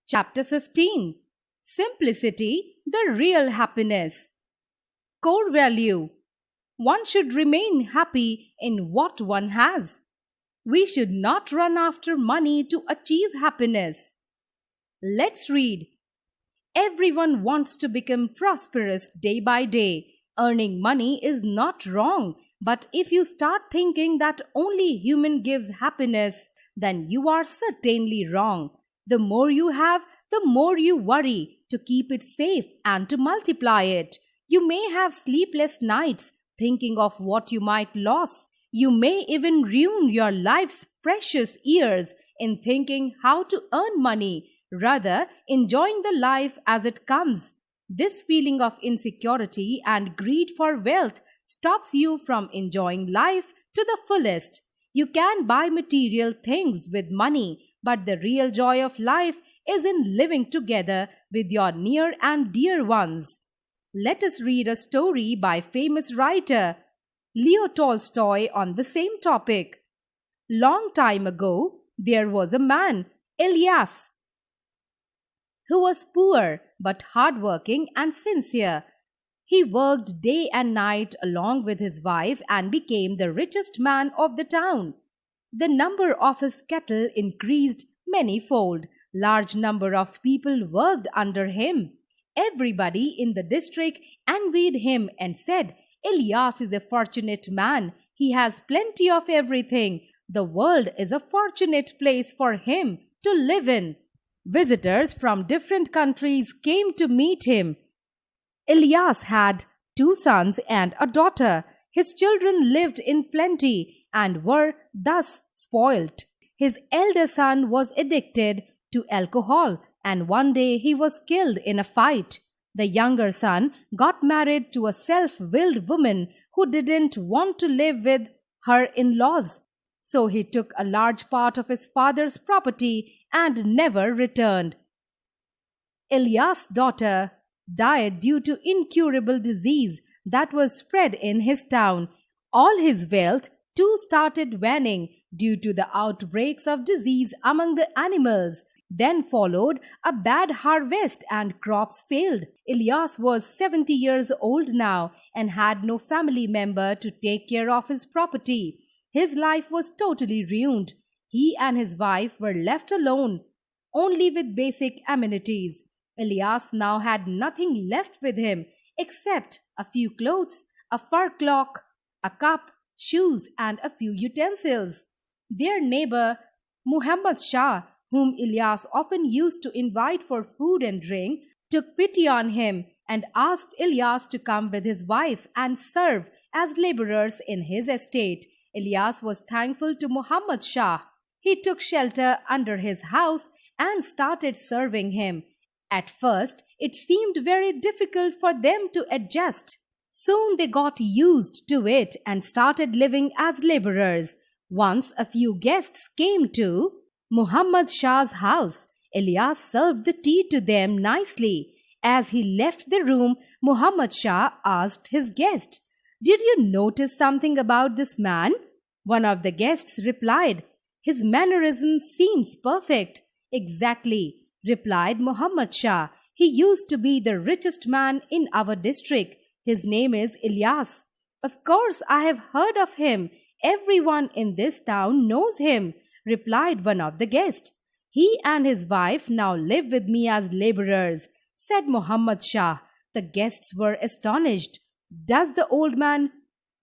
Chapter 15. Simplicity, the real happiness. Core value. One should remain happy in what one has. We should not run after money to achieve happiness. Let's read. Everyone wants to become prosperous day by day. Earning money is not wrong, but if you start thinking that only human gives happiness, then you are certainly wrong. The more you have, the more you worry to keep it safe and to multiply it. You may have sleepless nights thinking of what you might lose. You may even ruin your life's precious years in thinking how to earn money, rather enjoying the life as it comes. This feeling of insecurity and greed for wealth stops you from enjoying life to the fullest. You can buy material things with money, but the real joy of life is in living together with your near and dear ones. Let us read a story by famous writer Leo Tolstoy on the same topic. Long time ago, there was a man, Elias, who was poor but hardworking and sincere. He worked day and night along with his wife and became the richest man of the town. The number of his cattle increased manyfold. Large number of people worked under him. Everybody in the district envied him and said, Elias is a fortunate man. He has plenty of everything. The world is a fortunate place for him to live in. Visitors from different countries came to meet him. Elias had two sons and a daughter. His children lived in plenty and were thus spoilt. His elder son was addicted to alcohol, and one day he was killed in a fight. The younger son got married to a self-willed woman who didn't want to live with her in-laws. So he took a large part of his father's property and never returned. Elias' daughter died due to incurable disease that was spread in his town. All his wealth too started waning due to the outbreaks of disease among the animals. Then followed a bad harvest and crops failed. Elias was 70 years old now and had no family member to take care of his property. His life was totally ruined. He and his wife were left alone, only with basic amenities. Elias now had nothing left with him except a few clothes, a fur cloak, a cup, shoes, and a few utensils. Their neighbor, Muhammad Shah, whom Elias often used to invite for food and drink, took pity on him and asked Elias to come with his wife and serve as laborers in his estate. Elias was thankful to Muhammad Shah. He took shelter under his house and started serving him. At first, it seemed very difficult for them to adjust. Soon they got used to it and started living as laborers. Once a few guests came to Muhammad Shah's house. Elias served the tea to them nicely. As he left the room, Muhammad Shah asked his guest, "Did you notice something about this man?" One of the guests replied, "His mannerism seems perfect." "Exactly," replied Muhammad Shah. "He used to be the richest man in our district. His name is Elias." "Of course, I have heard of him. Everyone in this town knows him," replied one of the guests. "He and his wife now live with me as laborers," said Muhammad Shah. The guests were astonished. "Does the old man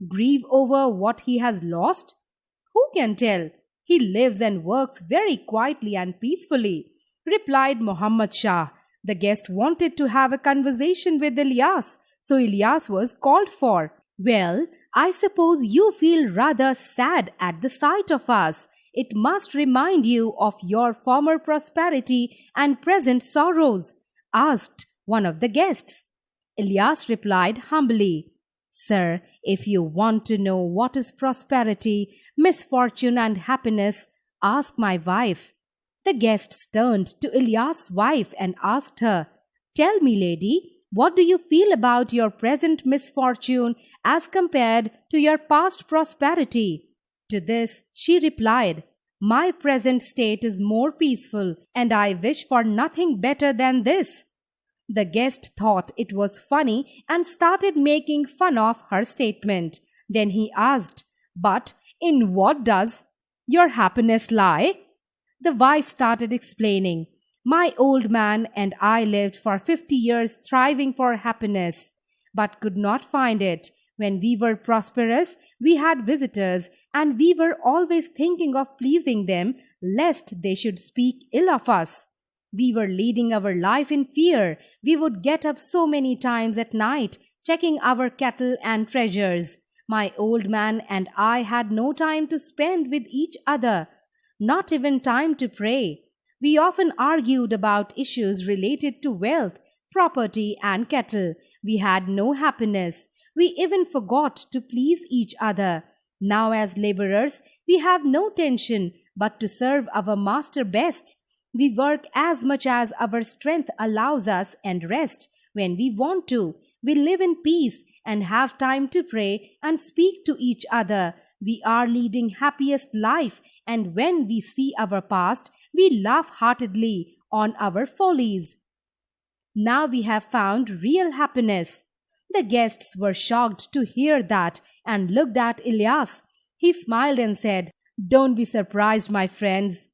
grieve over what he has lost?" "Who can tell? He lives and works very quietly and peacefully," replied Muhammad Shah. The guest wanted to have a conversation with Elias, so Elias was called for. "Well, I suppose you feel rather sad at the sight of us. It must remind you of your former prosperity and present sorrows," asked one of the guests. Elias replied humbly, "Sir, if you want to know what is prosperity, misfortune, and happiness, ask my wife." The guests turned to Elias' wife and asked her, "Tell me, lady, what do you feel about your present misfortune as compared to your past prosperity?" To this she replied, My present state is more peaceful, and I wish for nothing better than this. The guest thought it was funny and started making fun of her statement. Then he asked, "But in what does your happiness lie?" The wife started explaining, "My old man and I lived for 50 years thriving for happiness, but could not find it. When we were prosperous, we had visitors, and we were always thinking of pleasing them, lest they should speak ill of us. We were leading our life in fear. We would get up so many times at night, checking our cattle and treasures. My old man and I had no time to spend with each other, not even time to pray. We often argued about issues related to wealth, property, and cattle. We had no happiness. We even forgot to please each other. Now, as laborers, we have no tension but to serve our master best. We work as much as our strength allows us and rest when we want to. We live in peace and have time to pray and speak to each other. We are leading happiest life, and when we see our past, we laugh heartedly on our follies. Now we have found real happiness." The guests were shocked to hear that and looked at Ilyas. He smiled and said, "Don't be surprised, my friends.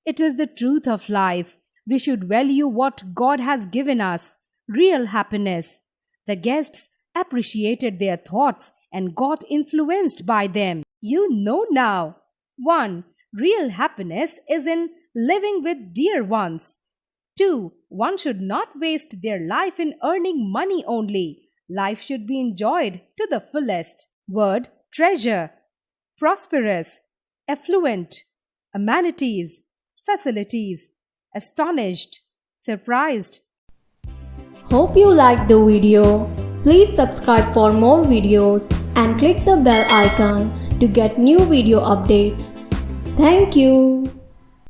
It is the truth of life. We should value what God has given us, real happiness." The guests appreciated their thoughts and got influenced by them. You know now. 1. Real happiness is in living with dear ones. 2. One should not waste their life in earning money only. Life should be enjoyed to the fullest. Word: treasure, prosperous, affluent, amenities, facilities, astonished, surprised. Hope you liked the video. Please subscribe for more videos and click the bell icon to get new video updates. Thank you.